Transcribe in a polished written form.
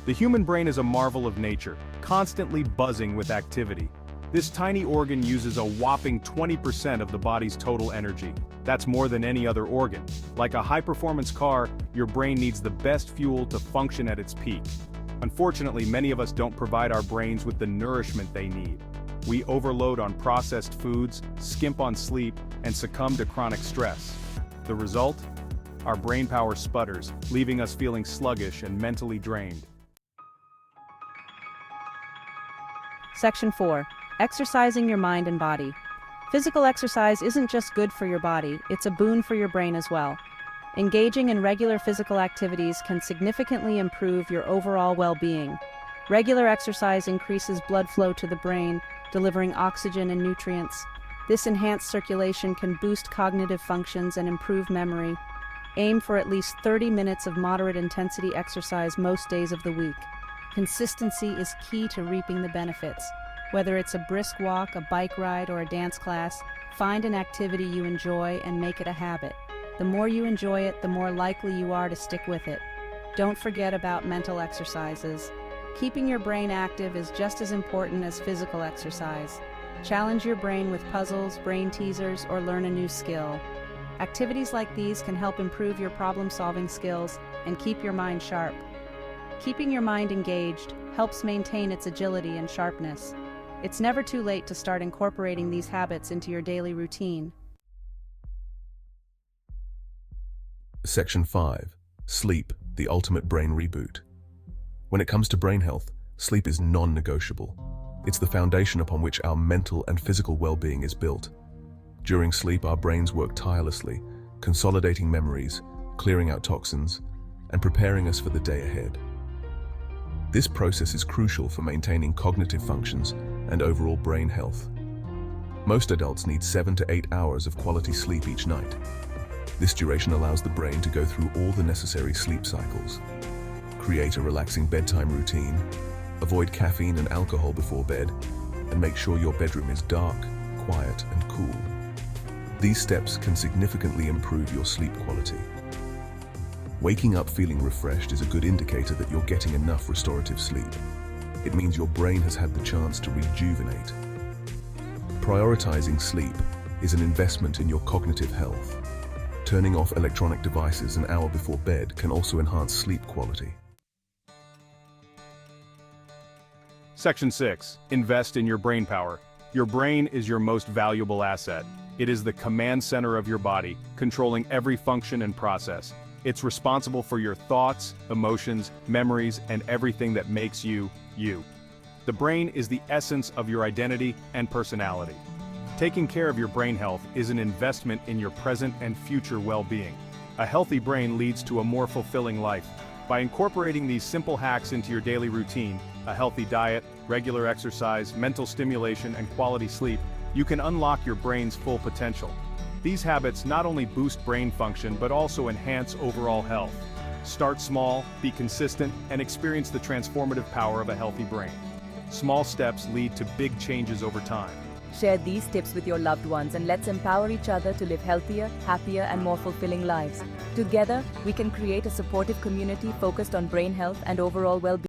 The human brain is a marvel of nature, constantly buzzing with activity. This tiny organ uses a whopping 20% of the body's total energy. That's more than any other organ. Like a high-performance car, your brain needs the best fuel to function at its peak. Unfortunately, many of us don't provide our brains with the nourishment they need. We overload on processed foods, skimp on sleep, and succumb to chronic stress. The result? Our brain power sputters, leaving us feeling sluggish and mentally drained. Section 4. Exercising your mind and body. Physical exercise isn't just good for your body, it's a boon for your brain as well. Engaging in regular physical activities can significantly improve your overall well-being. Regular exercise increases blood flow to the brain, delivering oxygen and nutrients. This enhanced circulation can boost cognitive functions and improve memory. Aim for at least 30 minutes of moderate intensity exercise most days of the week. Consistency is key to reaping the benefits. Whether it's a brisk walk, a bike ride, or a dance class, find an activity you enjoy and make it a habit. The more you enjoy it, the more likely you are to stick with it. Don't forget about mental exercises. Keeping your brain active is just as important as physical exercise. Challenge your brain with puzzles, brain teasers, or learn a new skill. Activities like these can help improve your problem-solving skills and keep your mind sharp. Keeping your mind engaged helps maintain its agility and sharpness. It's never too late to start incorporating these habits into your daily routine. Section 5. Sleep, the ultimate brain reboot. When it comes to brain health, sleep is non-negotiable. It's the foundation upon which our mental and physical well-being is built. During sleep, our brains work tirelessly, consolidating memories, clearing out toxins, and preparing us for the day ahead. This process is crucial for maintaining cognitive functions and overall brain health. Most adults need 7 to 8 hours of quality sleep each night. This duration allows the brain to go through all the necessary sleep cycles. Create a relaxing bedtime routine, avoid caffeine and alcohol before bed, and make sure your bedroom is dark, quiet, and cool. These steps can significantly improve your sleep quality. Waking up feeling refreshed is a good indicator that you're getting enough restorative sleep. It means your brain has had the chance to rejuvenate. Prioritizing sleep is an investment in your cognitive health. Turning off electronic devices an hour before bed can also enhance sleep quality. Section 6. Invest in your brain power. Your brain is your most valuable asset. It is the command center of your body, controlling every function and process. It's responsible for your thoughts, emotions, memories, and everything that makes you, you. The brain is the essence of your identity and personality. Taking care of your brain health is an investment in your present and future well-being. A healthy brain leads to a more fulfilling life. By incorporating these simple hacks into your daily routine, a healthy diet, regular exercise, mental stimulation, and quality sleep, you can unlock your brain's full potential. These habits not only boost brain function but also enhance overall health. Start small, be consistent, and experience the transformative power of a healthy brain. Small steps lead to big changes over time. Share these tips with your loved ones and let's empower each other to live healthier, happier, and more fulfilling lives. Together, we can create a supportive community focused on brain health and overall well-being.